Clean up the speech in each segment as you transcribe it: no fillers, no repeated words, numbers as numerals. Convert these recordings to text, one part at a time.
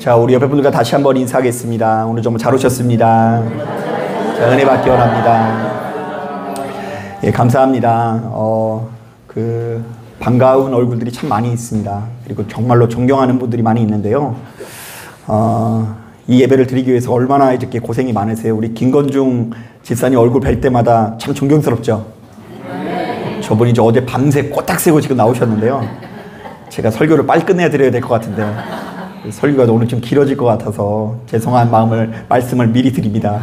자, 우리 옆에 분들과 다시 한번 인사하겠습니다. 오늘 좀 잘 오셨습니다. 자, 은혜 받기 원합니다. 예, 감사합니다. 반가운 얼굴들이 참 많이 있습니다. 그리고 정말로 존경하는 분들이 많이 있는데요. 이 예배를 드리기 위해서 얼마나 이렇게 고생이 많으세요. 우리 김건중 집사님 얼굴 뵐 때마다 참 존경스럽죠. 저분이 이제 어제 밤새 꼬딱 새고 지금 나오셨는데요. 제가 설교를 빨리 끝내야 드려야 될 것 같은데 설교가 오늘 좀 길어질 것 같아서 죄송한 말씀을 미리 드립니다.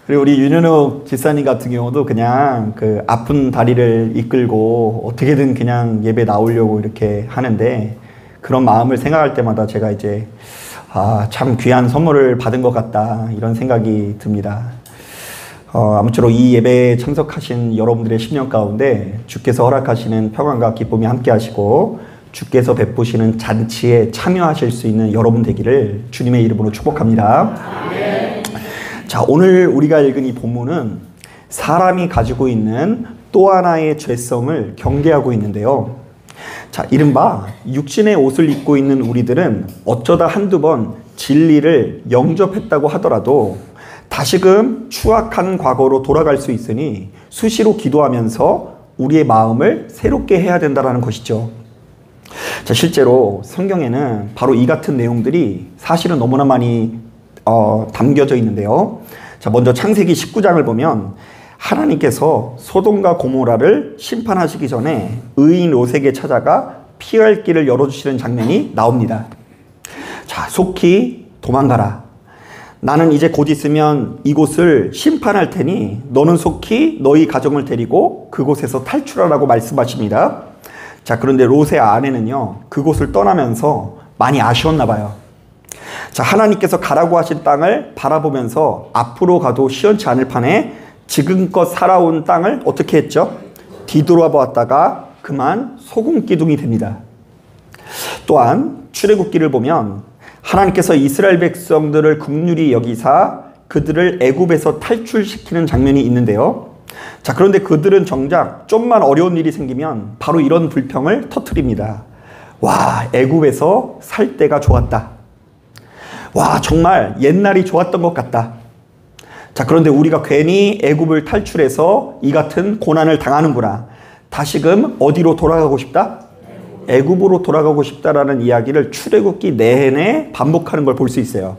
그리고 우리 윤현욱 집사님 같은 경우도 그냥 그 아픈 다리를 이끌고 어떻게든 그냥 예배 나오려고 이렇게 하는데 그런 마음을 생각할 때마다 제가 이제 참 귀한 선물을 받은 것 같다 이런 생각이 듭니다. 아무쪼록 이 예배에 참석하신 여러분들의 심령 가운데 주께서 허락하시는 평안과 기쁨이 함께 하시고 주께서 베푸시는 잔치에 참여하실 수 있는 여러분 되기를 주님의 이름으로 축복합니다. 아멘. 자, 오늘 우리가 읽은 이 본문은 사람이 가지고 있는 또 하나의 죄성을 경계하고 있는데요. 자, 이른바 육신의 옷을 입고 있는 우리들은 어쩌다 한두 번 진리를 영접했다고 하더라도 다시금 추악한 과거로 돌아갈 수 있으니 수시로 기도하면서 우리의 마음을 새롭게 해야 된다는 것이죠. 자, 실제로 성경에는 바로 이 같은 내용들이 사실은 너무나 많이 담겨져 있는데요. 자, 먼저 창세기 19장을 보면 하나님께서 소돔과 고모라를 심판하시기 전에 의인 롯에게 찾아가 피할 길을 열어주시는 장면이 나옵니다. 자, 속히 도망가라. 나는 이제 곧 있으면 이곳을 심판할 테니 너는 속히 너희 가정을 데리고 그곳에서 탈출하라고 말씀하십니다. 자, 그런데 롯의 아내는요, 그곳을 떠나면서 많이 아쉬웠나 봐요. 자, 하나님께서 가라고 하신 땅을 바라보면서 앞으로 가도 시원치 않을 판에 지금껏 살아온 땅을 어떻게 했죠? 뒤돌아보았다가 그만 소금기둥이 됩니다. 또한 출애굽기를 보면 하나님께서 이스라엘 백성들을 긍휼히 여기사 그들을 애굽에서 탈출시키는 장면이 있는데요. 자, 그런데 그들은 정작 좀만 어려운 일이 생기면 바로 이런 불평을 터뜨립니다. 와, 애굽에서 살 때가 좋았다. 와, 정말 옛날이 좋았던 것 같다. 자, 그런데 우리가 괜히 애굽을 탈출해서 이 같은 고난을 당하는구나. 다시금 어디로 돌아가고 싶다? 애굽으로 돌아가고 싶다라는 이야기를 출애굽기 내내 반복하는 걸 볼 수 있어요.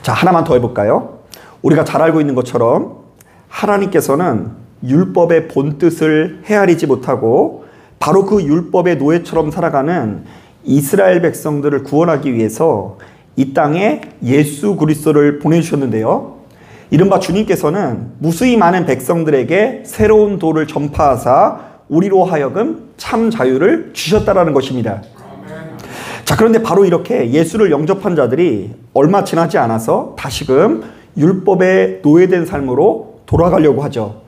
자, 하나만 더 해볼까요? 우리가 잘 알고 있는 것처럼 하나님께서는 율법의 본뜻을 헤아리지 못하고 바로 그 율법의 노예처럼 살아가는 이스라엘 백성들을 구원하기 위해서 이 땅에 예수 그리스도를 보내주셨는데요. 이른바 주님께서는 무수히 많은 백성들에게 새로운 도를 전파하사 우리로 하여금 참 자유를 주셨다라는 것입니다. 자, 그런데 바로 이렇게 예수를 영접한 자들이 얼마 지나지 않아서 다시금 율법에 노예된 삶으로 돌아가려고 하죠.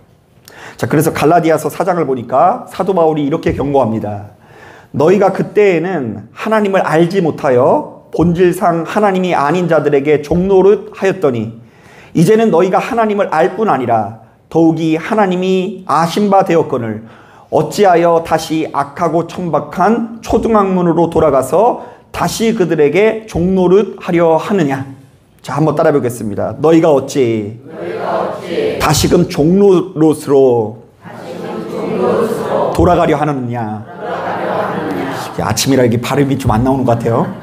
자, 그래서 갈라디아서 4장을 보니까 사도 바울이 이렇게 경고합니다. 너희가 그때에는 하나님을 알지 못하여 본질상 하나님이 아닌 자들에게 종노릇 하였더니 이제는 너희가 하나님을 알 뿐 아니라 더욱이 하나님이 아신 바 되었거늘 어찌하여 다시 악하고 천박한 초등학문으로 돌아가서 다시 그들에게 종노릇 하려 하느냐. 자, 한번 따라 보겠습니다. 너희가 어찌 다시금 종노릇으로 돌아가려 하느냐. 아침이라 이게 발음이 좀 안 나오는 것 같아요.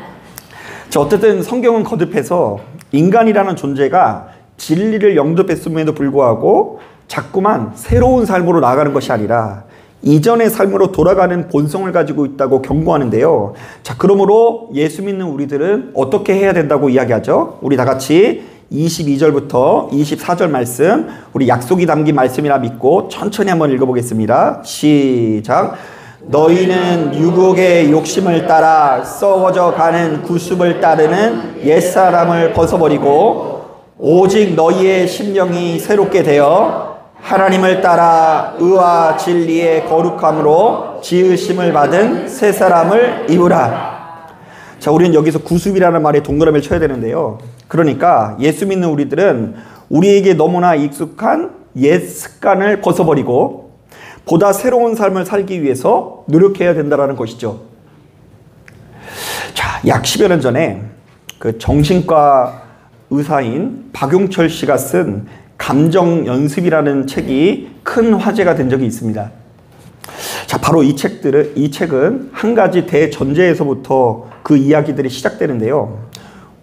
자, 어쨌든 성경은 거듭해서 인간이라는 존재가 진리를 영접했음에도 불구하고 자꾸만 새로운 삶으로 나아가는 것이 아니라 이전의 삶으로 돌아가는 본성을 가지고 있다고 경고하는데요. 자, 그러므로 예수 믿는 우리들은 어떻게 해야 된다고 이야기하죠? 우리 다 같이 22절부터 24절 말씀, 우리 약속이 담긴 말씀이라 믿고 천천히 한번 읽어보겠습니다. 시작. 너희는 유혹의 욕심을 따라 썩어져 가는 구습을 따르는 옛사람을 벗어버리고 오직 너희의 심령이 새롭게 되어 하나님을 따라 의와 진리의 거룩함으로 지으심을 받은 새 사람을 입으라. 자, 우리는 여기서 구습이라는 말에 동그라미를 쳐야 되는데요. 그러니까 예수 믿는 우리들은 우리에게 너무나 익숙한 옛 습관을 벗어버리고 보다 새로운 삶을 살기 위해서 노력해야 된다는 것이죠. 자, 약 10여 년 전에 그 정신과 의사인 박용철 씨가 쓴 감정 연습이라는 책이 큰 화제가 된 적이 있습니다. 자, 바로 이 책은 한 가지 대전제에서부터 그 이야기들이 시작되는데요.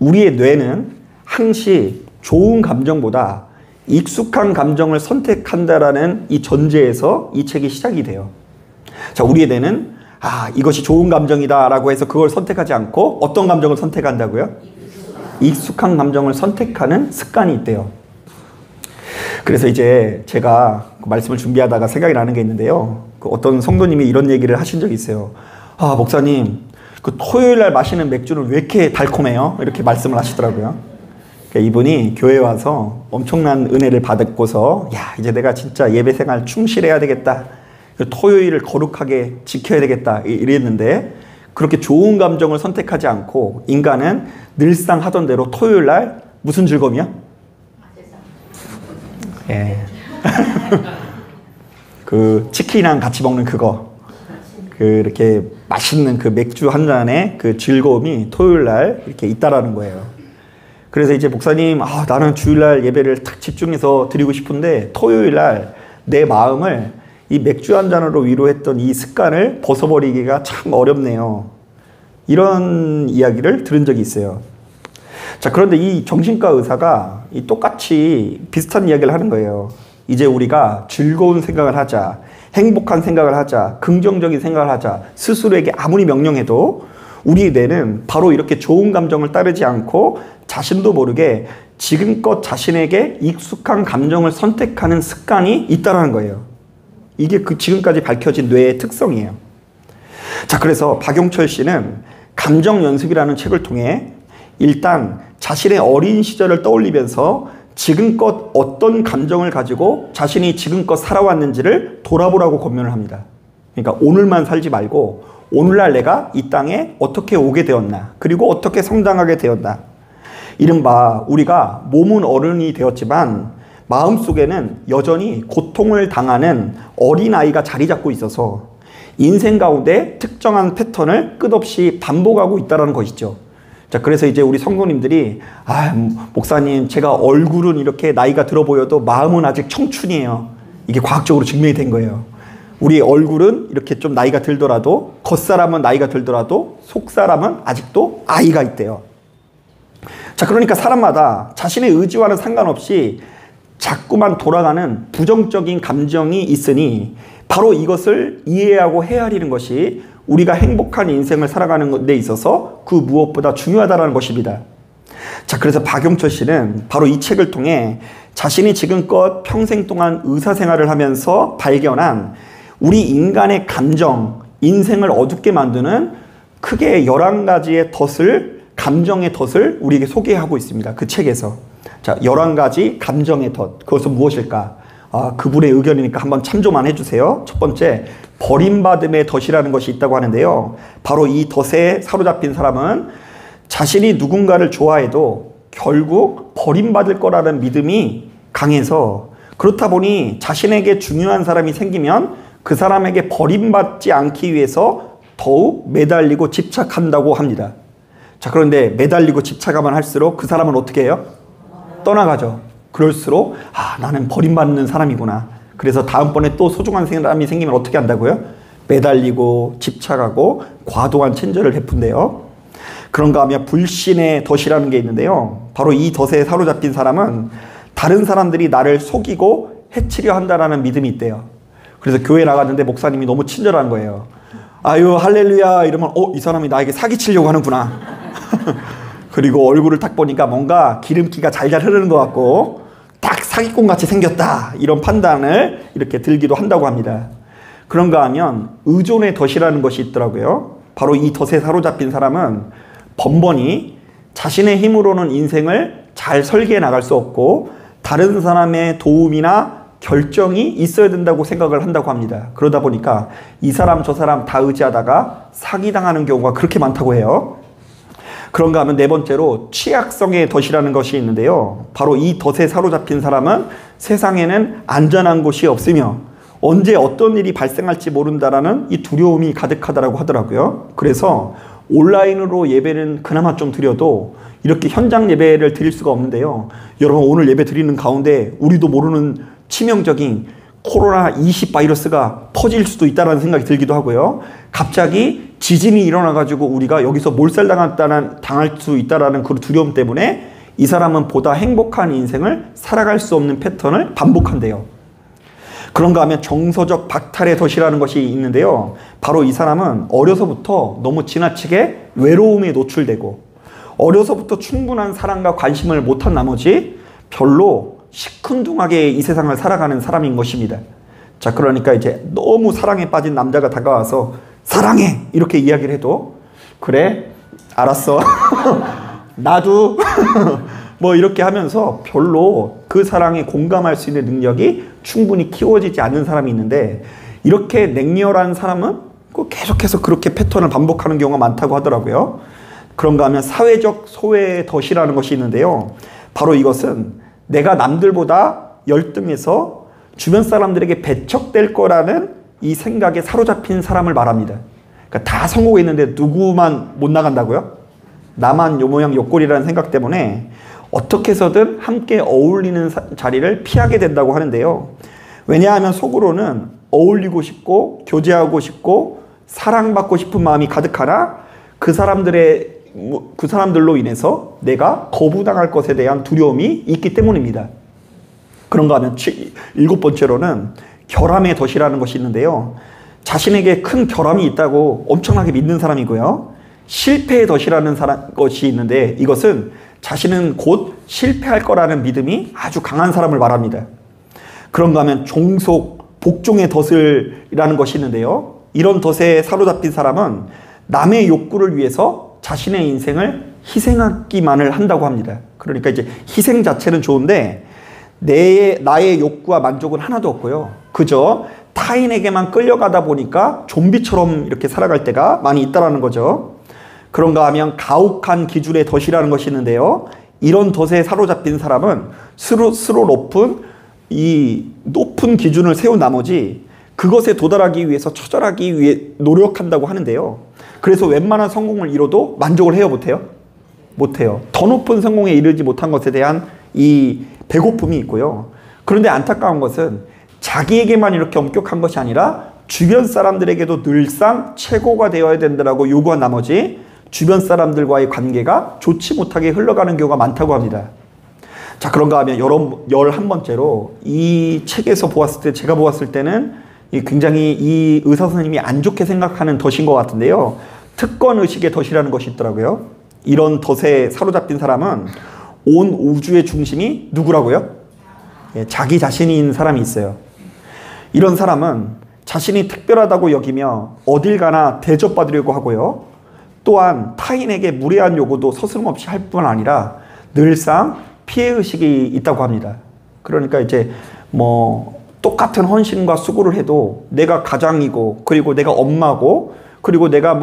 우리의 뇌는 항시 좋은 감정보다 익숙한 감정을 선택한다라는 이 전제에서 이 책이 시작이 돼요. 자, 우리의 뇌는 이것이 좋은 감정이다 라고 해서 그걸 선택하지 않고 어떤 감정을 선택한다고요? 익숙한 감정을 선택하는 습관이 있대요. 그래서 이제 제가 그 말씀을 준비하다가 생각이 나는 게 있는데요. 그 어떤 성도님이 이런 얘기를 하신 적이 있어요. 목사님, 그 토요일 날 마시는 맥주는 왜 이렇게 달콤해요? 이렇게 말씀을 하시더라고요. 그러니까 이분이 교회에 와서 엄청난 은혜를 받고서 이제 내가 진짜 예배 생활 충실해야 되겠다. 토요일을 거룩하게 지켜야 되겠다. 이랬는데 그렇게 좋은 감정을 선택하지 않고 인간은 늘상 하던 대로 토요일 날 무슨 즐거움이야? 예. 그 치킨이랑 같이 먹는 그거. 이렇게 맛있는 그 맥주 한 잔의 그 즐거움이 토요일 날 이렇게 있다라는 거예요. 그래서 이제 목사님, 나는 주일 날 예배를 탁 집중해서 드리고 싶은데 토요일 날 내 마음을 이 맥주 한 잔으로 위로했던 이 습관을 벗어버리기가 참 어렵네요. 이런 이야기를 들은 적이 있어요. 자, 그런데 이 정신과 의사가 똑같이 비슷한 이야기를 하는 거예요. 이제 우리가 즐거운 생각을 하자, 행복한 생각을 하자, 긍정적인 생각을 하자, 스스로에게 아무리 명령해도 우리 뇌는 바로 이렇게 좋은 감정을 따르지 않고 자신도 모르게 지금껏 자신에게 익숙한 감정을 선택하는 습관이 있다는 거예요. 이게 그 지금까지 밝혀진 뇌의 특성이에요. 자, 그래서 박용철 씨는 감정 연습이라는 책을 통해 일단 자신의 어린 시절을 떠올리면서 지금껏 어떤 감정을 가지고 자신이 지금껏 살아왔는지를 돌아보라고 권면을 합니다. 그러니까 오늘만 살지 말고 오늘날 내가 이 땅에 어떻게 오게 되었나, 그리고 어떻게 성장하게 되었나. 이른바 우리가 몸은 어른이 되었지만 마음속에는 여전히 고통을 당하는 어린아이가 자리 잡고 있어서 인생 가운데 특정한 패턴을 끝없이 반복하고 있다는 것이죠. 자, 그래서 이제 우리 성도님들이 목사님, 제가 얼굴은 이렇게 나이가 들어 보여도 마음은 아직 청춘이에요. 이게 과학적으로 증명이 된 거예요. 우리 얼굴은 이렇게 좀 나이가 들더라도, 겉사람은 나이가 들더라도 속사람은 아직도 아이가 있대요. 자, 그러니까 사람마다 자신의 의지와는 상관없이 자꾸만 돌아가는 부정적인 감정이 있으니 바로 이것을 이해하고 헤아리는 것이 우리가 행복한 인생을 살아가는 데 있어서 그 무엇보다 중요하다는 것입니다. 자, 그래서 박용철 씨는 바로 이 책을 통해 자신이 지금껏 평생 동안 의사생활을 하면서 발견한 우리 인간의 감정, 인생을 어둡게 만드는 크게 11가지의 덫을, 감정의 덫을 우리에게 소개하고 있습니다. 그 책에서. 자, 11가지 감정의 덫. 그것은 무엇일까? 그분의 의견이니까 한번 참조만 해주세요. 첫 번째, 버림받음의 덫이라는 것이 있다고 하는데요. 바로 이 덫에 사로잡힌 사람은 자신이 누군가를 좋아해도 결국 버림받을 거라는 믿음이 강해서, 그렇다 보니 자신에게 중요한 사람이 생기면 그 사람에게 버림받지 않기 위해서 더욱 매달리고 집착한다고 합니다. 자, 그런데 매달리고 집착하면 할수록 그 사람은 어떻게 해요? 떠나가죠. 그럴수록 나는 버림받는 사람이구나. 그래서 다음번에 또 소중한 사람이 생기면 어떻게 한다고요? 매달리고 집착하고 과도한 친절을 베푼대요. 그런가 하면 불신의 덫이라는 게 있는데요. 바로 이 덫에 사로잡힌 사람은 다른 사람들이 나를 속이고 해치려 한다라는 믿음이 있대요. 그래서 교회 나갔는데 목사님이 너무 친절한 거예요. 아유 할렐루야 이러면 이 사람이 나에게 사기치려고 하는구나. 그리고 얼굴을 딱 보니까 뭔가 기름기가 잘잘 흐르는 것 같고 딱 사기꾼같이 생겼다, 이런 판단을 이렇게 들기도 한다고 합니다. 그런가 하면 의존의 덫이라는 것이 있더라고요. 바로 이 덫에 사로잡힌 사람은 번번이 자신의 힘으로는 인생을 잘 설계해 나갈 수 없고 다른 사람의 도움이나 결정이 있어야 된다고 생각을 한다고 합니다. 그러다 보니까 이 사람 저 사람 다 의지하다가 사기당하는 경우가 그렇게 많다고 해요. 그런가 하면 네 번째로 취약성의 덫이라는 것이 있는데요. 바로 이 덫에 사로잡힌 사람은 세상에는 안전한 곳이 없으며 언제 어떤 일이 발생할지 모른다라는 이 두려움이 가득하다라고 하더라고요. 그래서 온라인으로 예배는 그나마 좀 드려도 이렇게 현장 예배를 드릴 수가 없는데요. 여러분, 오늘 예배 드리는 가운데 우리도 모르는 치명적인 코로나20 바이러스가 퍼질 수도 있다는 생각이 들기도 하고요. 갑자기 지진이 일어나가지고 우리가 여기서 당할 수 있다는 그 두려움 때문에 이 사람은 보다 행복한 인생을 살아갈 수 없는 패턴을 반복한대요. 그런가 하면 정서적 박탈의 덫이라는 것이 있는데요. 바로 이 사람은 어려서부터 너무 지나치게 외로움에 노출되고 어려서부터 충분한 사랑과 관심을 못한 나머지 별로 시큰둥하게 이 세상을 살아가는 사람인 것입니다. 자, 그러니까 이제 너무 사랑에 빠진 남자가 다가와서 사랑해! 이렇게 이야기를 해도 그래? 알았어. 나도 뭐 이렇게 하면서 별로 그 사랑에 공감할 수 있는 능력이 충분히 키워지지 않는 사람이 있는데 이렇게 냉렬한 사람은 계속해서 그렇게 패턴을 반복하는 경우가 많다고 하더라고요. 그런가 하면 사회적 소외의 덫이라는 것이 있는데요. 바로 이것은 내가 남들보다 열등해서 주변 사람들에게 배척될 거라는 이 생각에 사로잡힌 사람을 말합니다. 그러니까 다 성공했는데 누구만 못 나간다고요? 나만 요 모양 요 꼴이라는 생각 때문에 어떻게 해서든 함께 어울리는 자리를 피하게 된다고 하는데요. 왜냐하면 속으로는 어울리고 싶고 교제하고 싶고 사랑받고 싶은 마음이 가득하나 그 사람들로 인해서 내가 거부당할 것에 대한 두려움이 있기 때문입니다. 그런가 하면 7번째로는 결함의 덫이라는 것이 있는데요. 자신에게 큰 결함이 있다고 엄청나게 믿는 사람이고요. 실패의 덫이라는 것이 있는데 이것은 자신은 곧 실패할 거라는 믿음이 아주 강한 사람을 말합니다. 그런가 하면 복종의 덫이라는 것이 있는데요. 이런 덫에 사로잡힌 사람은 남의 욕구를 위해서 자신의 인생을 희생하기만을 한다고 합니다. 그러니까 이제 희생 자체는 좋은데 나의 욕구와 만족은 하나도 없고요. 그저 타인에게만 끌려가다 보니까 좀비처럼 이렇게 살아갈 때가 많이 있다는 거죠. 그런가 하면 가혹한 기준의 덫이라는 것이 있는데요. 이런 덫에 사로잡힌 사람은 스스로 높은 기준을 세운 나머지 그것에 도달하기 위해서 처절하기 위해 노력한다고 하는데요. 그래서 웬만한 성공을 이뤄도 만족을 해요, 못해요? 못해요. 더 높은 성공에 이르지 못한 것에 대한 이 배고픔이 있고요. 그런데 안타까운 것은 자기에게만 이렇게 엄격한 것이 아니라 주변 사람들에게도 늘상 최고가 되어야 된다고 요구한 나머지 주변 사람들과의 관계가 좋지 못하게 흘러가는 경우가 많다고 합니다. 자, 그런가 하면 11번째로 이 책에서 제가 보았을 때는 굉장히 이 의사 선생님이 안 좋게 생각하는 덫인 것 같은데요. 특권 의식의 덫이라는 것이 있더라고요. 이런 덫에 사로잡힌 사람은 온 우주의 중심이 누구라고요? 자기 자신인 사람이 있어요. 이런 사람은 자신이 특별하다고 여기며 어딜 가나 대접받으려고 하고요. 또한 타인에게 무례한 요구도 서슴없이 할 뿐 아니라 늘상 피해의식이 있다고 합니다. 그러니까 이제 똑같은 헌신과 수고를 해도 내가 가장이고 그리고 내가 엄마고 그리고 내가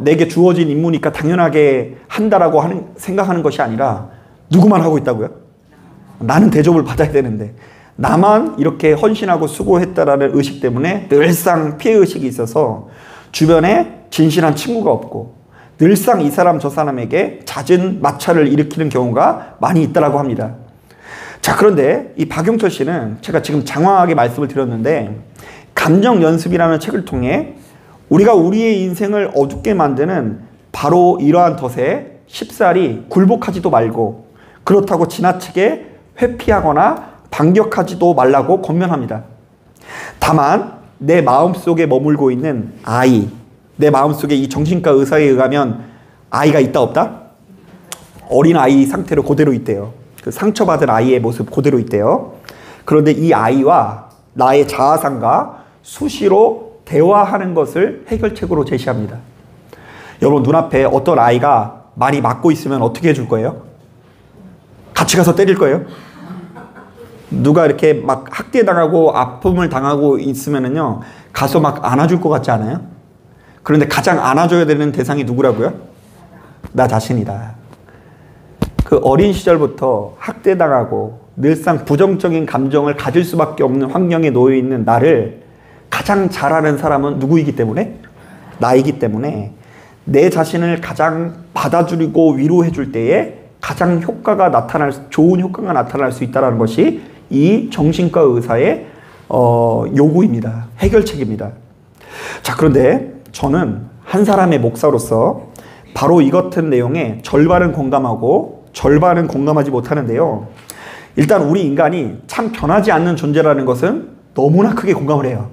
내게 주어진 임무니까 당연하게 한다라고 생각하는 것이 아니라 누구만 하고 있다고요? 나는 대접을 받아야 되는데 나만 이렇게 헌신하고 수고했다라는 의식 때문에 늘상 피해의식이 있어서 주변에 진실한 친구가 없고 늘상 이 사람 저 사람에게 잦은 마찰을 일으키는 경우가 많이 있다고 합니다. 자, 그런데 이 박용철 씨는 제가 지금 장황하게 말씀을 드렸는데 감정연습이라는 책을 통해 우리가 우리의 인생을 어둡게 만드는 바로 이러한 덫에 쉽사리 굴복하지도 말고 그렇다고 지나치게 회피하거나 반격하지도 말라고 권면합니다. 다만 내 마음속에 머물고 있는 내 마음속에 이 정신과 의사에 의하면 아이가 있다 없다? 어린 아이 상태로 그대로 있대요. 그 상처받은 아이의 모습 그대로 있대요. 그런데 이 아이와 나의 자아상과 수시로 대화하는 것을 해결책으로 제시합니다. 여러분, 눈앞에 어떤 아이가 많이 맞고 있으면 어떻게 해줄 거예요? 같이 가서 때릴 거예요? 누가 이렇게 막 학대당하고 아픔을 당하고 있으면은요, 가서 막 안아줄 것 같지 않아요? 그런데 가장 안아줘야 되는 대상이 누구라고요? 나 자신이다. 그 어린 시절부터 학대당하고 늘상 부정적인 감정을 가질 수밖에 없는 환경에 놓여 있는 나를 가장 잘 아는 사람은 누구이기 때문에? 나이기 때문에 내 자신을 가장 받아주고 위로해 줄 때에 가장 좋은 효과가 나타날 수 있다는 것이 이 정신과 의사의 요구입니다. 해결책입니다. 자, 그런데 저는 한 사람의 목사로서 바로 이 같은 내용에 절반은 공감하고 절반은 공감하지 못하는데요. 일단 우리 인간이 참 변하지 않는 존재라는 것은 너무나 크게 공감을 해요.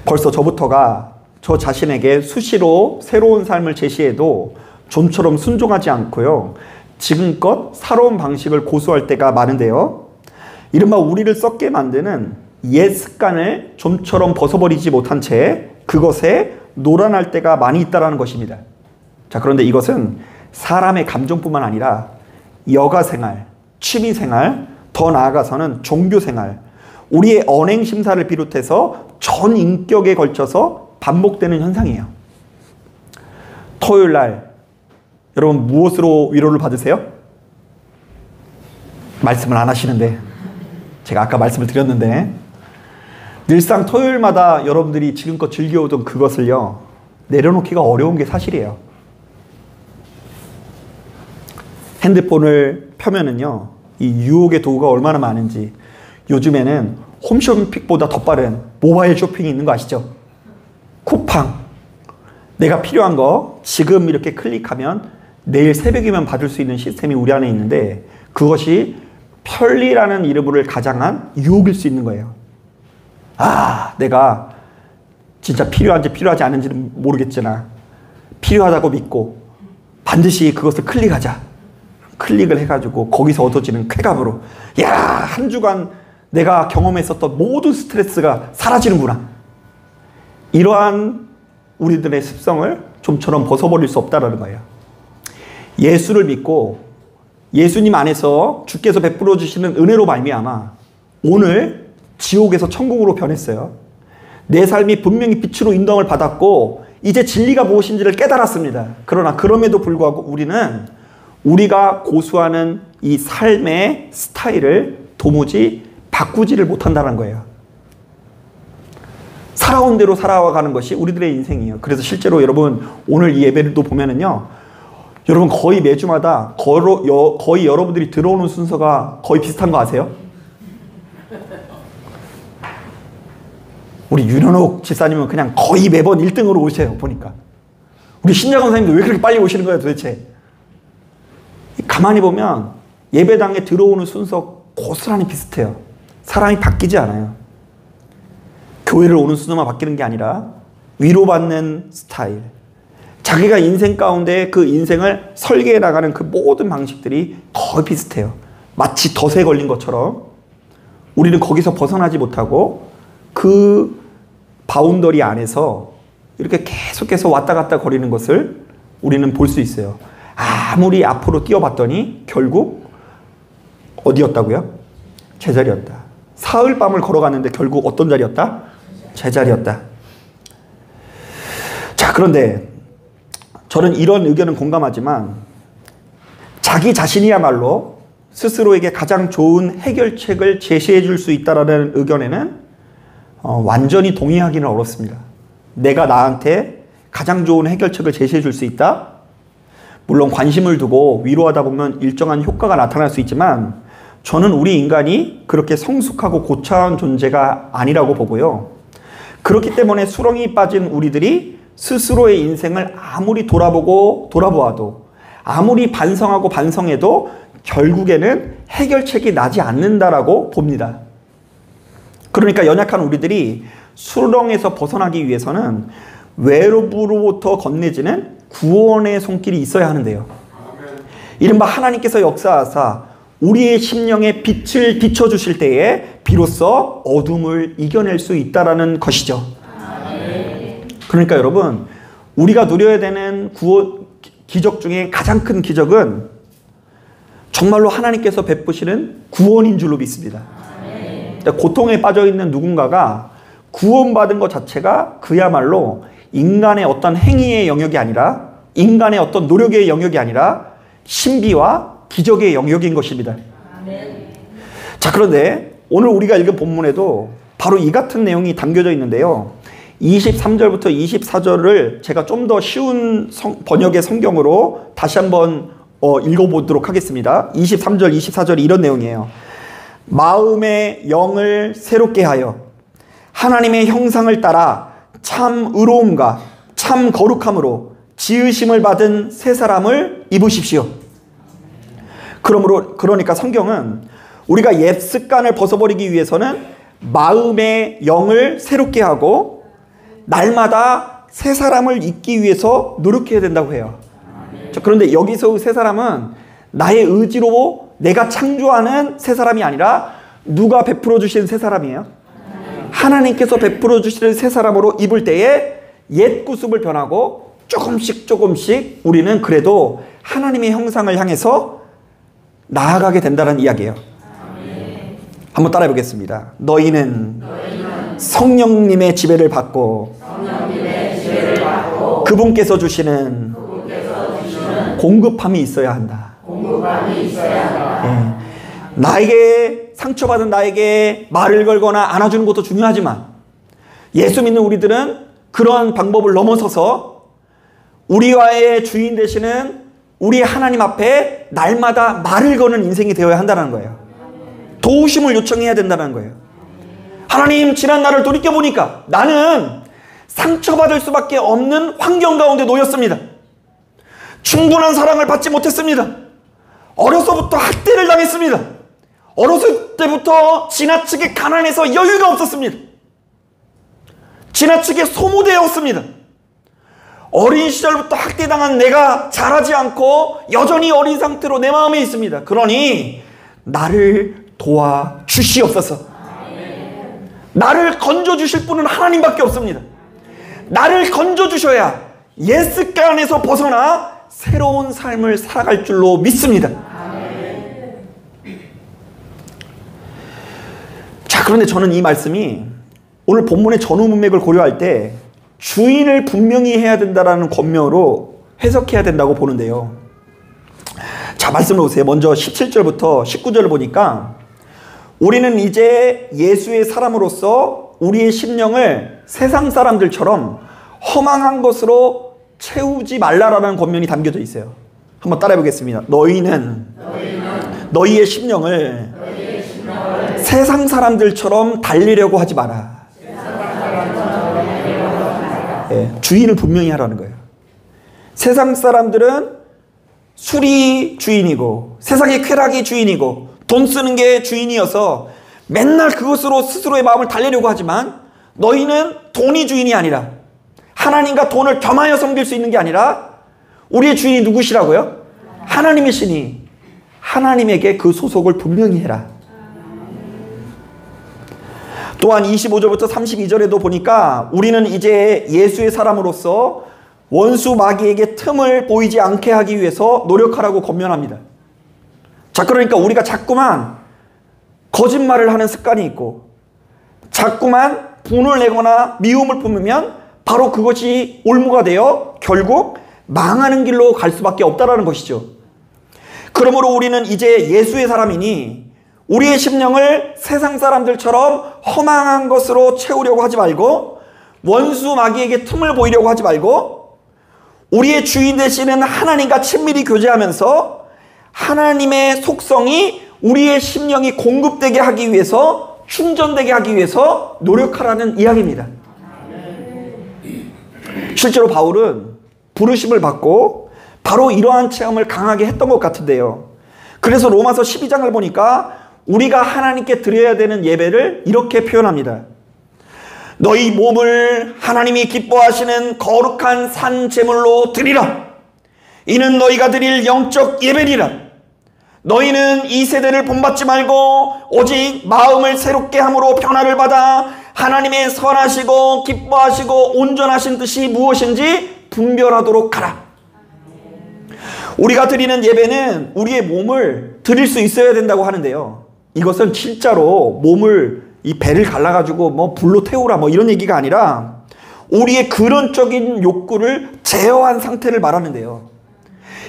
벌써 저부터가 저 자신에게 수시로 새로운 삶을 제시해도 좀처럼 순종하지 않고요. 지금껏 살아온 방식을 고수할 때가 많은데요. 이른바 우리를 썩게 만드는 옛 습관을 좀처럼 벗어버리지 못한 채 그것에 노란할 때가 많이 있다는 것입니다. 자, 그런데 이것은 사람의 감정뿐만 아니라 여가생활, 취미생활, 더 나아가서는 종교생활, 우리의 언행심사를 비롯해서 전 인격에 걸쳐서 반복되는 현상이에요. 토요일 날 여러분 무엇으로 위로를 받으세요? 말씀을 안 하시는데 제가 아까 말씀을 드렸는데 늘상 토요일마다 여러분들이 지금껏 즐겨오던 그것을요 내려놓기가 어려운 게 사실이에요. 핸드폰을 펴면은요 이 유혹의 도구가 얼마나 많은지 요즘에는 홈쇼핑보다 더 빠른 모바일 쇼핑이 있는 거 아시죠? 쿠팡, 내가 필요한 거 지금 이렇게 클릭하면 내일 새벽이면 받을 수 있는 시스템이 우리 안에 있는데 그것이 편리라는 이름을 가장한 유혹일 수 있는 거예요. 아, 내가 진짜 필요한지 필요하지 않은지는 모르겠지만 필요하다고 믿고 반드시 그것을 클릭하자. 클릭을 해가지고 거기서 얻어지는 쾌감으로 야, 한 주간 내가 경험했었던 모든 스트레스가 사라지는구나. 이러한 우리들의 습성을 좀처럼 벗어버릴 수 없다는 거예요. 예수를 믿고 예수님 안에서 주께서 베풀어 주시는 은혜로 말미암아 오늘 지옥에서 천국으로 변했어요. 내 삶이 분명히 빛으로 인도함을 받았고 이제 진리가 무엇인지를 깨달았습니다. 그러나 그럼에도 불구하고 우리는 우리가 고수하는 이 삶의 스타일을 도무지 바꾸지를 못한다는 거예요. 살아온 대로 살아가는 것이 우리들의 인생이에요. 그래서 실제로 여러분 오늘 이 예배를 또 보면은요, 여러분 거의 매주마다 거의 여러분들이 들어오는 순서가 거의 비슷한 거 아세요? 우리 윤현옥 집사님은 그냥 거의 매번 1등으로 오세요. 보니까 우리 신자건 선생님도 왜 그렇게 빨리 오시는 거예요 도대체? 가만히 보면 예배당에 들어오는 순서 고스란히 비슷해요. 사람이 바뀌지 않아요. 교회를 오는 순서만 바뀌는 게 아니라 위로받는 스타일, 자기가 인생 가운데 그 인생을 설계해 나가는 그 모든 방식들이 거의 비슷해요. 마치 덫에 걸린 것처럼 우리는 거기서 벗어나지 못하고 그 바운더리 안에서 이렇게 계속해서 왔다 갔다 거리는 것을 우리는 볼 수 있어요. 아무리 앞으로 뛰어봤더니 결국 어디였다고요? 제자리였다. 사흘 밤을 걸어갔는데 결국 어떤 자리였다? 제자리였다. 자, 그런데 저는 이런 의견은 공감하지만 자기 자신이야말로 스스로에게 가장 좋은 해결책을 제시해 줄 수 있다는 의견에는 완전히 동의하기는 어렵습니다. 내가 나한테 가장 좋은 해결책을 제시해 줄 수 있다? 물론 관심을 두고 위로하다 보면 일정한 효과가 나타날 수 있지만 저는 우리 인간이 그렇게 성숙하고 고차원 존재가 아니라고 보고요. 그렇기 때문에 수렁이 빠진 우리들이 스스로의 인생을 아무리 돌아보아도 아무리 반성하고 반성해도 결국에는 해결책이 나지 않는다라고 봅니다. 그러니까 연약한 우리들이 수렁에서 벗어나기 위해서는 외로부로부터 건네지는 구원의 손길이 있어야 하는데요. 이른바 하나님께서 역사하사 우리의 심령에 빛을 비춰주실 때에 비로소 어둠을 이겨낼 수 있다는 것이죠. 그러니까 여러분, 우리가 누려야 되는 기적 중에 가장 큰 기적은 정말로 하나님께서 베푸시는 구원인 줄로 믿습니다. 고통에 빠져있는 누군가가 구원받은 것 자체가 그야말로 인간의 어떤 행위의 영역이 아니라 인간의 어떤 노력의 영역이 아니라 신비와 기적의 영역인 것입니다. 자, 그런데 오늘 우리가 읽은 본문에도 바로 이 같은 내용이 담겨져 있는데요. 23절부터 24절을 제가 좀 더 쉬운 번역의 성경으로 다시 한번 읽어보도록 하겠습니다. 23절, 24절이 이런 내용이에요. 마음의 영을 새롭게 하여 하나님의 형상을 따라 참 의로움과 참 거룩함으로 지으심을 받은 새 사람을 입으십시오. 그러니까 성경은 우리가 옛 습관을 벗어버리기 위해서는 마음의 영을 새롭게 하고 날마다 새 사람을 입기 위해서 노력해야 된다고 해요. 그런데 여기서 새 사람은 나의 의지로 내가 창조하는 새 사람이 아니라 누가 베풀어 주신 새 사람이에요? 하나님께서 베풀어 주시는 새 사람으로 입을 때에 옛 구습을 변하고 조금씩 우리는 그래도 하나님의 형상을 향해서 나아가게 된다는 이야기예요. 한번 따라해 보겠습니다. 너희는 성령님의 지배를 받고 그분께서 주시는 공급함이 있어야 한다. 나에게 상처받은 나에게 말을 걸거나 안아주는 것도 중요하지만 예수 믿는 우리들은 그러한 방법을 넘어서서 우리와의 주인 되시는 우리 하나님 앞에 날마다 말을 거는 인생이 되어야 한다는 거예요. 도우심을 요청해야 된다는 거예요. 하나님, 지난 날을 돌이켜보니까 나는 상처받을 수밖에 없는 환경 가운데 놓였습니다. 충분한 사랑을 받지 못했습니다. 어려서부터 학대를 당했습니다. 어렸을 때부터 지나치게 가난해서 여유가 없었습니다. 지나치게 소모되었습니다. 어린 시절부터 학대당한 내가 자라지 않고 여전히 어린 상태로 내 마음에 있습니다. 그러니 나를 도와주시옵소서. 나를 건져주실 분은 하나님밖에 없습니다. 나를 건져주셔야 옛 습관에서 벗어나 새로운 삶을 살아갈 줄로 믿습니다. 자, 그런데 저는 이 말씀이 오늘 본문의 전후 문맥을 고려할 때 주인을 분명히 해야 된다라는 권면으로 해석해야 된다고 보는데요. 자, 말씀을 보세요. 먼저 17절부터 19절을 보니까 우리는 이제 예수의 사람으로서 우리의 심령을 세상 사람들처럼 허망한 것으로 채우지 말라라는 권면이 담겨져 있어요. 한번 따라해 보겠습니다. 너희는 너희의 심령을 세상 사람들처럼 달리려고 하지 마라. 주인을 분명히 하라는 거예요. 세상 사람들은 술이 주인이고 세상의 쾌락이 주인이고 돈 쓰는 게 주인이어서 맨날 그것으로 스스로의 마음을 달래려고 하지만 너희는 돈이 주인이 아니라 하나님과 돈을 겸하여 섬길 수 있는 게 아니라 우리의 주인이 누구시라고요? 하나님이시니 하나님에게 그 소속을 분명히 해라. 또한 25절부터 32절에도 보니까 우리는 이제 예수의 사람으로서 원수 마귀에게 틈을 보이지 않게 하기 위해서 노력하라고 권면합니다. 자, 그러니까 우리가 자꾸만 거짓말을 하는 습관이 있고 자꾸만 분을 내거나 미움을 뿜으면 바로 그것이 올무가 되어 결국 망하는 길로 갈 수밖에 없다라는 것이죠. 그러므로 우리는 이제 예수의 사람이니 우리의 심령을 세상 사람들처럼 허망한 것으로 채우려고 하지 말고 원수 마귀에게 틈을 보이려고 하지 말고 우리의 주인 되시는 하나님과 친밀히 교제하면서 하나님의 속성이 우리의 심령이 공급되게 하기 위해서 충전되게 하기 위해서 노력하라는 이야기입니다. 실제로 바울은 부르심을 받고 바로 이러한 체험을 강하게 했던 것 같은데요. 그래서 로마서 12장을 보니까 우리가 하나님께 드려야 되는 예배를 이렇게 표현합니다. 너희 몸을 하나님이 기뻐하시는 거룩한 산 제물로 드리라. 이는 너희가 드릴 영적 예배리라. 너희는 이 세대를 본받지 말고 오직 마음을 새롭게 함으로 변화를 받아 하나님의 선하시고 기뻐하시고 온전하신 뜻이 무엇인지 분별하도록 하라. 우리가 드리는 예배는 우리의 몸을 드릴 수 있어야 된다고 하는데요. 이것은 진짜로 몸을 이 배를 갈라가지고 뭐 불로 태우라 뭐 이런 얘기가 아니라 우리의 근원적인 욕구를 제어한 상태를 말하는데요.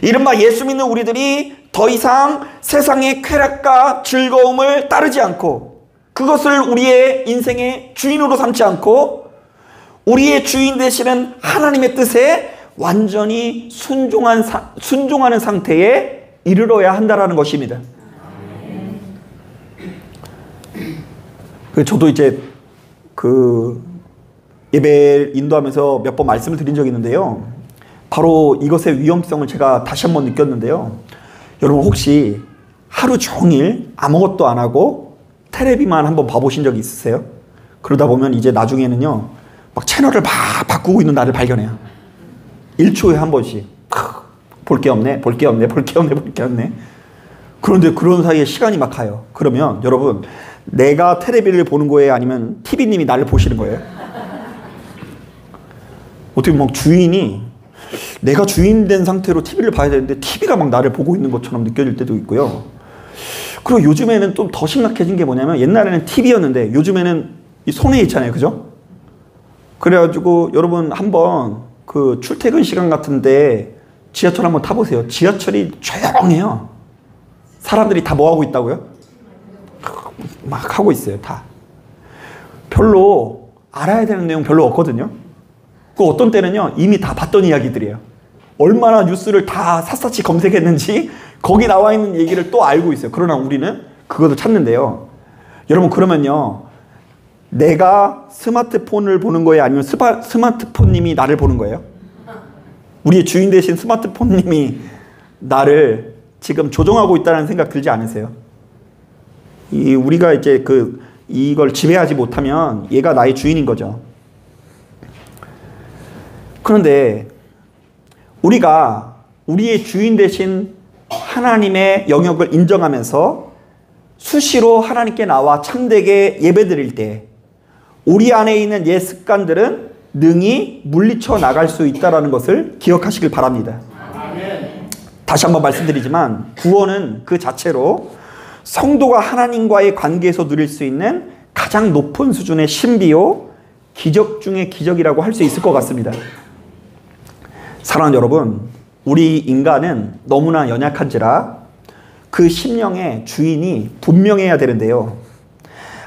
이른바 예수 믿는 우리들이 더 이상 세상의 쾌락과 즐거움을 따르지 않고 그것을 우리의 인생의 주인으로 삼지 않고 우리의 주인 되시는 하나님의 뜻에 완전히 순종하는 상태에 이르러야 한다라는 것입니다. 저도 이제 예배 인도하면서 몇 번 말씀을 드린 적이 있는데요. 바로 이것의 위험성을 제가 다시 한번 느꼈는데요. 여러분 혹시 하루 종일 아무것도 안 하고 텔레비만 한번 봐보신 적이 있으세요? 그러다 보면 이제 나중에는요, 막 채널을 막 바꾸고 있는 나를 발견해요. 1초에 한 번씩. 볼 게 없네. 그런데 그런 사이에 시간이 막 가요. 그러면 여러분, 내가 텔레비를 보는 거예요? 아니면 TV님이 나를 보시는 거예요? 어떻게 막 주인이, 내가 주인 된 상태로 TV를 봐야 되는데 TV가 막 나를 보고 있는 것처럼 느껴질 때도 있고요. 그리고 요즘에는 좀 더 심각해진 게 뭐냐면, 옛날에는 TV였는데 요즘에는 이 손에 있잖아요. 그죠? 그래가지고 여러분 한번 출퇴근 시간 같은데 지하철 한번 타보세요. 지하철이 조용해요. 사람들이 다 뭐 하고 있다고요? 막 하고 있어요. 다. 별로 알아야 되는 내용 별로 없거든요. 그 어떤 때는요, 이미 다 봤던 이야기들이에요. 얼마나 뉴스를 다 샅샅이 검색했는지 거기 나와 있는 얘기를 또 알고 있어요. 그러나 우리는 그것을 찾는데요. 여러분, 그러면요, 내가 스마트폰을 보는 거예요? 아니면 스마트폰님이 나를 보는 거예요? 우리의 주인 되신 스마트폰님이 나를 지금 조종하고 있다는 생각 들지 않으세요? 우리가 이제 이걸 지배하지 못하면 얘가 나의 주인인 거죠. 그런데 우리가 우리의 주인 되신 하나님의 영역을 인정하면서 수시로 하나님께 나와 참되게 예배드릴 때 우리 안에 있는 옛 습관들은 능히 물리쳐 나갈 수 있다는 것을 기억하시길 바랍니다. 다시 한번 말씀드리지만 구원은 그 자체로 성도가 하나님과의 관계에서 누릴 수 있는 가장 높은 수준의 신비요, 기적 중의 기적이라고 할 수 있을 것 같습니다. 사랑하는 여러분, 우리 인간은 너무나 연약한지라 그 심령의 주인이 분명해야 되는데요.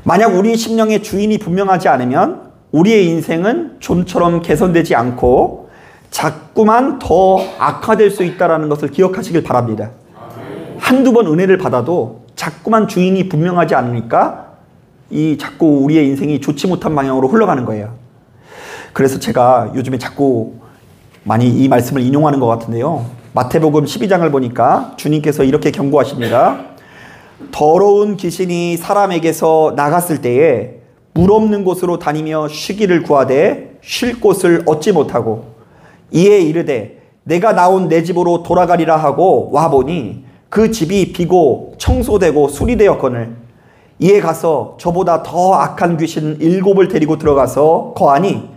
만약 우리 심령의 주인이 분명하지 않으면 우리의 인생은 좀처럼 개선되지 않고 자꾸만 더 악화될 수 있다는 것을 기억하시길 바랍니다. 한두 번 은혜를 받아도 자꾸만 주인이 분명하지 않으니까 자꾸 우리의 인생이 좋지 못한 방향으로 흘러가는 거예요. 그래서 제가 요즘에 자꾸 많이 이 말씀을 인용하는 것 같은데요. 마태복음 12장을 보니까 주님께서 이렇게 경고하십니다. 더러운 귀신이 사람에게서 나갔을 때에 물 없는 곳으로 다니며 쉬기를 구하되 쉴 곳을 얻지 못하고 이에 이르되 내가 나온 내 집으로 돌아가리라 하고 와보니 그 집이 비고 청소되고 수리되었거늘 이에 가서 저보다 더 악한 귀신 7을 데리고 들어가서 거하니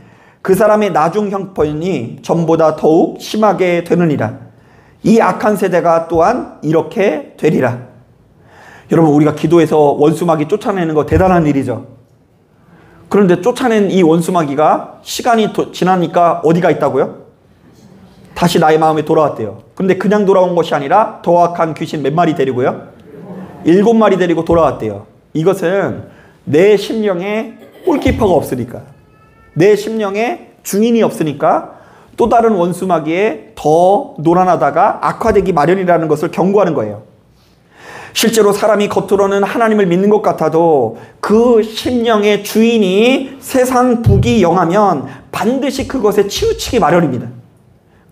그 사람의 나중 형편이 전보다 더욱 심하게 되느니라. 이 악한 세대가 또한 이렇게 되리라. 여러분, 우리가 기도해서 원수마귀 쫓아내는 거 대단한 일이죠. 그런데 쫓아낸 이 원수마귀가 시간이 지나니까 어디가 있다고요? 다시 나의 마음에 돌아왔대요. 그런데 그냥 돌아온 것이 아니라 더 악한 귀신 몇 마리 데리고요? 7마리 데리고 돌아왔대요. 이것은 내 심령에 골키퍼가 없으니까, 내 심령에 중인이 없으니까 또 다른 원수마귀에 더 놀아나다가 악화되기 마련이라는 것을 경고하는 거예요. 실제로 사람이 겉으로는 하나님을 믿는 것 같아도 그 심령의 주인이 세상 부귀영하면 반드시 그것에 치우치기 마련입니다.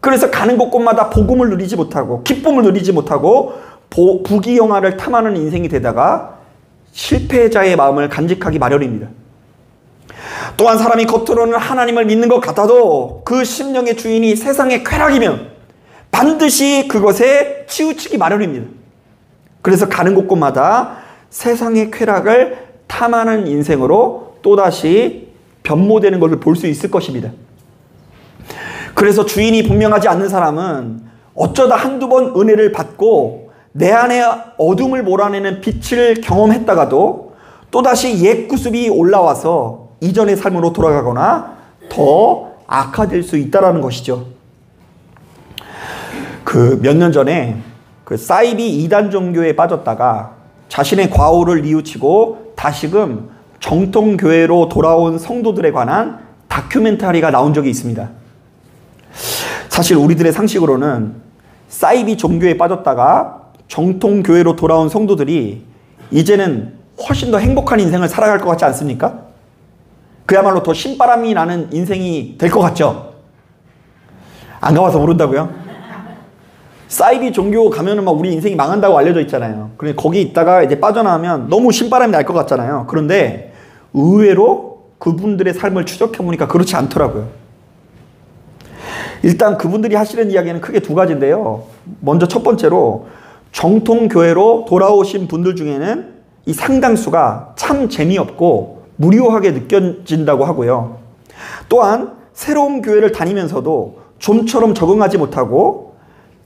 그래서 가는 곳곳마다 복음을 누리지 못하고 기쁨을 누리지 못하고 부귀영화를 탐하는 인생이 되다가 실패자의 마음을 간직하기 마련입니다. 또한 사람이 겉으로는 하나님을 믿는 것 같아도 그 심령의 주인이 세상의 쾌락이면 반드시 그것에 치우치기 마련입니다. 그래서 가는 곳곳마다 세상의 쾌락을 탐하는 인생으로 또다시 변모되는 것을 볼 수 있을 것입니다. 그래서 주인이 분명하지 않는 사람은 어쩌다 한두 번 은혜를 받고 내 안에 어둠을 몰아내는 빛을 경험했다가도 또다시 옛 구습이 올라와서 이전의 삶으로 돌아가거나 더 악화될 수 있다는 것이죠. 몇 년 전에 사이비 이단 종교에 빠졌다가 자신의 과오를 뉘우치고 다시금 정통교회로 돌아온 성도들에 관한 다큐멘터리가 나온 적이 있습니다. 사실 우리들의 상식으로는 사이비 종교에 빠졌다가 정통교회로 돌아온 성도들이 이제는 훨씬 더 행복한 인생을 살아갈 것 같지 않습니까? 그야말로 더 신바람이 나는 인생이 될 것 같죠? 안 가봐서 모른다고요? 사이비 종교 가면은 막 우리 인생이 망한다고 알려져 있잖아요. 그런데 거기 있다가 이제 빠져나오면 너무 신바람이 날 것 같잖아요. 그런데 의외로 그분들의 삶을 추적해보니까 그렇지 않더라고요. 일단 그분들이 하시는 이야기는 크게 두 가지인데요. 먼저 첫 번째로 정통교회로 돌아오신 분들 중에는 이 상당수가 참 재미없고 무료하게 느껴진다고 하고요. 또한 새로운 교회를 다니면서도 좀처럼 적응하지 못하고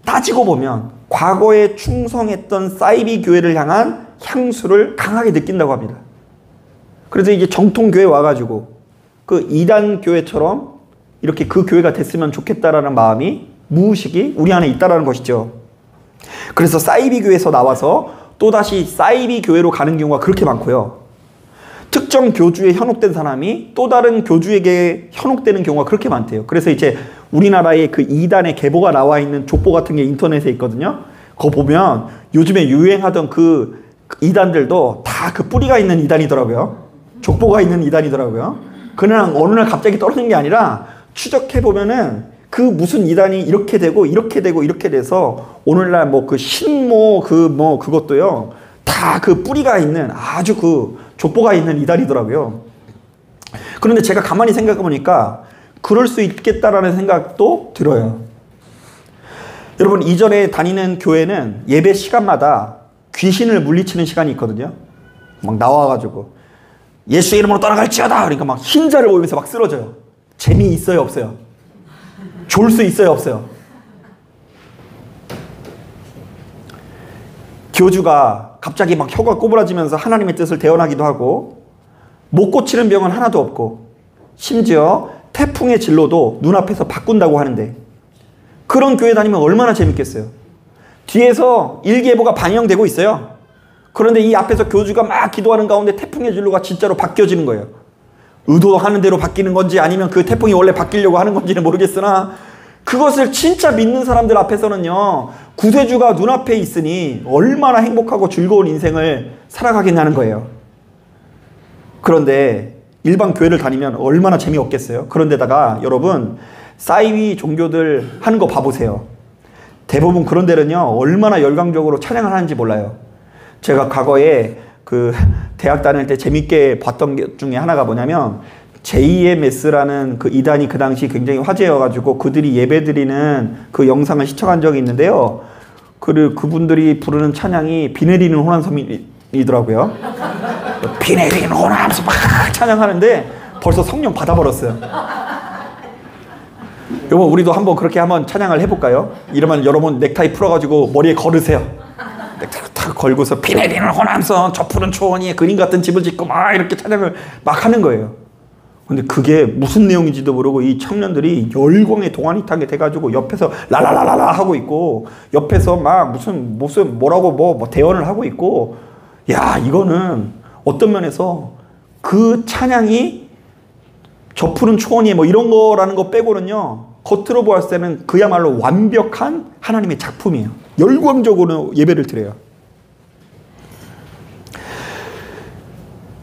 따지고 보면 과거에 충성했던 사이비 교회를 향한 향수를 강하게 느낀다고 합니다. 그래서 이제 정통교회 와가지고 그 이단 교회처럼 이렇게 그 교회가 됐으면 좋겠다라는 마음이 무의식이 우리 안에 있다라는 것이죠. 그래서 사이비 교회에서 나와서 또다시 사이비 교회로 가는 경우가 그렇게 많고요. 특정 교주에 현혹된 사람이 또 다른 교주에게 현혹되는 경우가 그렇게 많대요. 그래서 이제 우리나라에 그 이단의 계보가 나와 있는 족보 같은 게 인터넷에 있거든요. 그거 보면 요즘에 유행하던 그 이단들도 다 그 뿌리가 있는 이단이더라고요. 족보가 있는 이단이더라고요. 그냥 어느 날 갑자기 떨어진 게 아니라 추적해보면은 그 무슨 이단이 이렇게 되고 이렇게 되고 이렇게 돼서 오늘날 뭐 그 신모 그것도요 다 그 뿌리가 있는 아주 그 족보가 있는 이단이더라고요. 그런데 제가 가만히 생각해 보니까 그럴 수 있겠다라는 생각도 들어요. 여러분 이전에 다니는 교회는 예배 시간마다 귀신을 물리치는 시간이 있거든요. 막 나와가지고 예수 이름으로 떠나갈지어다 그러니까 막 흰자를 보이면서 막 쓰러져요. 재미있어요 없어요? 좋을 수 있어요 없어요? 교주가 갑자기 막 혀가 꼬부라지면서 하나님의 뜻을 대언하기도 하고 못 고치는 병은 하나도 없고 심지어 태풍의 진로도 눈앞에서 바꾼다고 하는데 그런 교회 다니면 얼마나 재밌겠어요. 뒤에서 일기예보가 반영되고 있어요. 그런데 이 앞에서 교주가 막 기도하는 가운데 태풍의 진로가 진짜로 바뀌어지는 거예요. 의도하는 대로 바뀌는 건지 아니면 그 태풍이 원래 바뀌려고 하는 건지는 모르겠으나 그것을 진짜 믿는 사람들 앞에서는요 구세주가 눈앞에 있으니 얼마나 행복하고 즐거운 인생을 살아가겠냐는 거예요. 그런데 일반 교회를 다니면 얼마나 재미없겠어요. 그런데다가 여러분 사이비 종교들 하는 거 봐보세요. 대부분 그런 데는요 얼마나 열광적으로 찬양을 하는지 몰라요. 제가 과거에 그 대학 다닐 때 재밌게 봤던 게 중에 하나가 뭐냐면 JMS라는 그 이단이 그 당시 굉장히 화제여가지고 그들이 예배드리는 그 영상을 시청한 적이 있는데요. 그분들이 부르는 찬양이 비 내리는 호남섬이더라고요. 비 내리는 호남섬 막 찬양하는데 벌써 성령 받아버렸어요. 여러분 우리도 한번 그렇게 한번 찬양을 해볼까요? 이러면 여러분 넥타이 풀어가지고 머리에 걸으세요. 넥타이 탁 걸고서 비 내리는 호남섬 저 푸른 초원이 그림 같은 집을 짓고 막 이렇게 찬양을 막 하는 거예요. 근데 그게 무슨 내용인지도 모르고 이 청년들이 열광에 동안이 타게 돼가지고 옆에서 라라라라라 하고 있고 옆에서 막 무슨 뭐라고 뭐 대언을 하고 있고 야 이거는 어떤 면에서 그 찬양이 저 푸른 초원이 뭐 이런 거라는 거 빼고는요 겉으로 보았을 때는 그야말로 완벽한 하나님의 작품이에요. 열광적으로 예배를 드려요.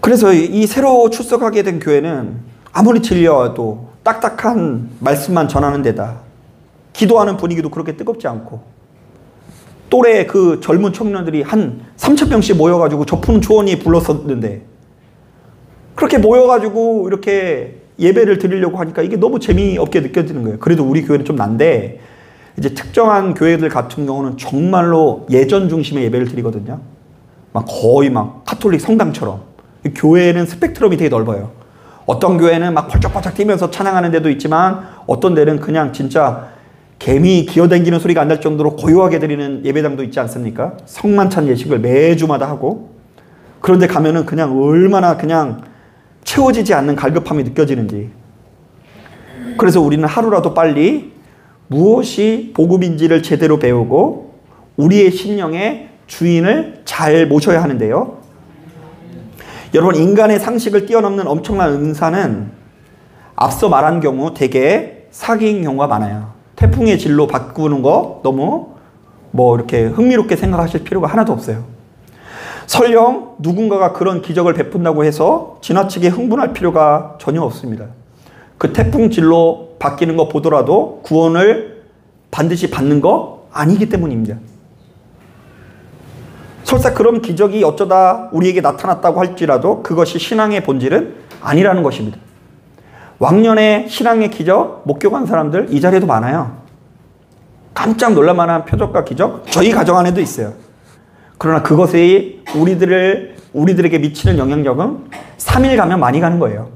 그래서 이 새로 출석하게 된 교회는 아무리 질려도 딱딱한 말씀만 전하는 데다 기도하는 분위기도 그렇게 뜨겁지 않고 또래 그 젊은 청년들이 한 3,000명씩 모여가지고 저 푸른 초원이 불렀었는데 그렇게 모여가지고 이렇게 예배를 드리려고 하니까 이게 너무 재미없게 느껴지는 거예요. 그래도 우리 교회는 좀 난데 이제 특정한 교회들 같은 경우는 정말로 예전 중심의 예배를 드리거든요. 막 거의 막 카톨릭 성당처럼 교회는 스펙트럼이 되게 넓어요. 어떤 교회는 막 펄쩍펄쩍 뛰면서 찬양하는 데도 있지만 어떤 데는 그냥 진짜 개미 기어다니는 소리가 안 날 정도로 고요하게 드리는 예배당도 있지 않습니까? 성만찬 예식을 매주마다 하고 그런데 가면은 그냥 얼마나 그냥 채워지지 않는 갈급함이 느껴지는지. 그래서 우리는 하루라도 빨리 무엇이 복음인지를 제대로 배우고 우리의 심령의 주인을 잘 모셔야 하는데요. 여러분 인간의 상식을 뛰어넘는 엄청난 은사는 앞서 말한 경우 대개 사기인 경우가 많아요. 태풍의 진로 바꾸는 거 너무 이렇게 흥미롭게 생각하실 필요가 하나도 없어요. 설령 누군가가 그런 기적을 베푼다고 해서 지나치게 흥분할 필요가 전혀 없습니다. 그 태풍 진로 바뀌는 거 보더라도 구원을 반드시 받는 거 아니기 때문입니다. 설사 그런 기적이 어쩌다 우리에게 나타났다고 할지라도 그것이 신앙의 본질은 아니라는 것입니다. 왕년에 신앙의 기적 목격한 사람들 이 자리에도 많아요. 깜짝 놀랄만한 표적과 기적 저희 가정 안에도 있어요. 그러나 그것이 우리들에게 미치는 영향력은 3일 가면 많이 가는 거예요.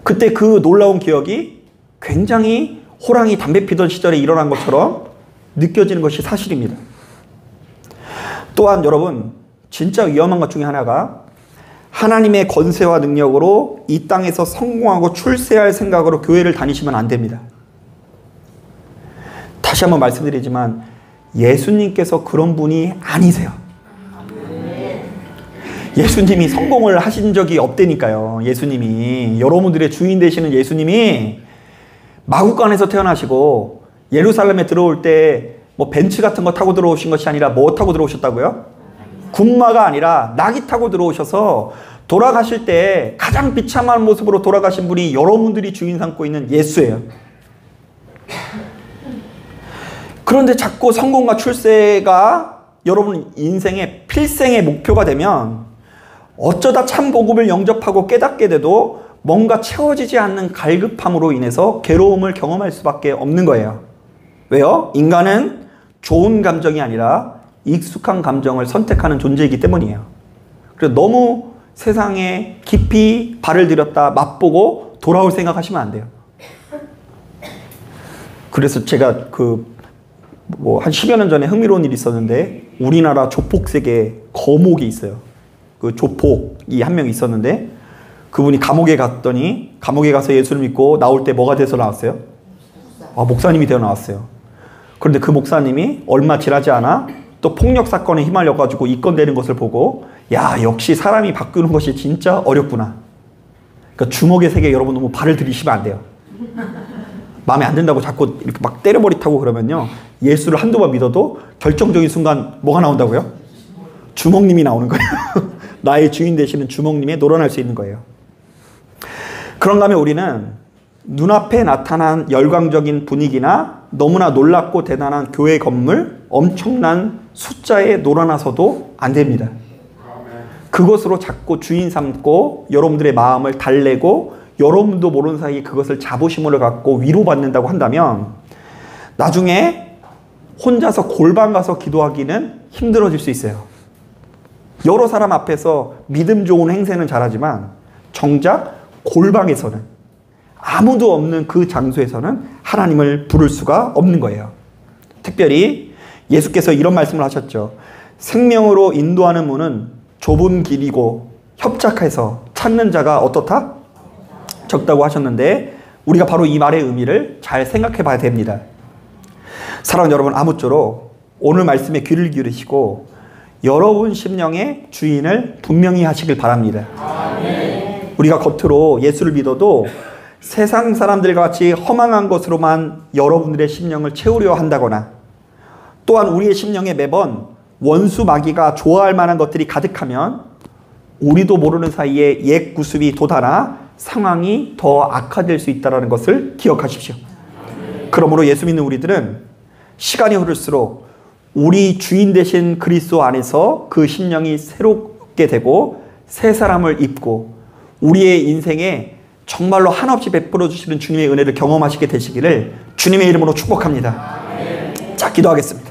그때 그 놀라운 기억이 굉장히 호랑이 담배 피던 시절에 일어난 것처럼 느껴지는 것이 사실입니다. 또한 여러분 진짜 위험한 것 중에 하나가 하나님의 권세와 능력으로 이 땅에서 성공하고 출세할 생각으로 교회를 다니시면 안 됩니다. 다시 한번 말씀드리지만 예수님께서 그런 분이 아니세요. 예수님이 성공을 하신 적이 없다니까요. 예수님이 여러분들의 주인 되시는 예수님이 마구간에서 태어나시고 예루살렘에 들어올 때 벤츠 같은 거 타고 들어오신 것이 아니라 뭐 타고 들어오셨다고요? 군마가 아니라 나귀 타고 들어오셔서 돌아가실 때 가장 비참한 모습으로 돌아가신 분이 여러분들이 주인 삼고 있는 예수예요. 그런데 자꾸 성공과 출세가 여러분 인생의 필생의 목표가 되면 어쩌다 참 복음을 영접하고 깨닫게 돼도 뭔가 채워지지 않는 갈급함으로 인해서 괴로움을 경험할 수밖에 없는 거예요. 왜요? 인간은 좋은 감정이 아니라 익숙한 감정을 선택하는 존재이기 때문이에요. 그래서 너무 세상에 깊이 발을 들였다 맛보고 돌아올 생각하시면 안 돼요. 그래서 제가 한 10여 년 전에 흥미로운 일이 있었는데 우리나라 조폭세계 거목이 있어요. 그 조폭이 한 명 있었는데 그분이 감옥에 갔더니 감옥에 가서 예수를 믿고 나올 때 뭐가 돼서 나왔어요? 목사님이 되어 나왔어요. 그런데 그 목사님이 얼마 지나지 않아 또 폭력 사건에 휘말려가지고 입건되는 것을 보고 야 역시 사람이 바꾸는 것이 진짜 어렵구나. 그러니까 주먹의 세계에 여러분 너무 발을 들이시면 안 돼요. 마음에 안 든다고 자꾸 이렇게 막 때려버리타고 그러면요 예수를 한두 번 믿어도 결정적인 순간 뭐가 나온다고요? 주먹님이 나오는 거예요. 나의 주인 되시는 주먹님에 놀아날 수 있는 거예요. 그런가 하면 우리는 눈앞에 나타난 열광적인 분위기나 너무나 놀랍고 대단한 교회 건물, 엄청난 숫자에 놀아나서도 안 됩니다. 그것으로 자꾸 주인 삼고 여러분들의 마음을 달래고 여러분도 모르는 사이에 그것을 자부심으로 갖고 위로받는다고 한다면 나중에 혼자서 골방 가서 기도하기는 힘들어질 수 있어요. 여러 사람 앞에서 믿음 좋은 행세는 잘하지만 정작 골방에서는 아무도 없는 그 장소에서는 하나님을 부를 수가 없는 거예요. 특별히 예수께서 이런 말씀을 하셨죠. 생명으로 인도하는 문은 좁은 길이고 협착해서 찾는 자가 어떻다? 적다고 하셨는데 우리가 바로 이 말의 의미를 잘 생각해 봐야 됩니다. 사랑하는 여러분, 아무쪼록 오늘 말씀에 귀를 기울이시고 여러분 심령의 주인을 분명히 하시길 바랍니다. 아멘. 우리가 겉으로 예수를 믿어도 세상 사람들과 같이 허망한 것으로만 여러분들의 심령을 채우려 한다거나 또한 우리의 심령에 매번 원수 마귀가 좋아할 만한 것들이 가득하면 우리도 모르는 사이에 옛 구습이 돋아나 상황이 더 악화될 수 있다는 것을 기억하십시오. 그러므로 예수 믿는 우리들은 시간이 흐를수록 우리 주인 되신 그리스도 안에서 그 심령이 새롭게 되고 새 사람을 입고 우리의 인생에 정말로 한없이 베풀어 주시는 주님의 은혜를 경험하시게 되시기를 주님의 이름으로 축복합니다. 자, 기도하겠습니다.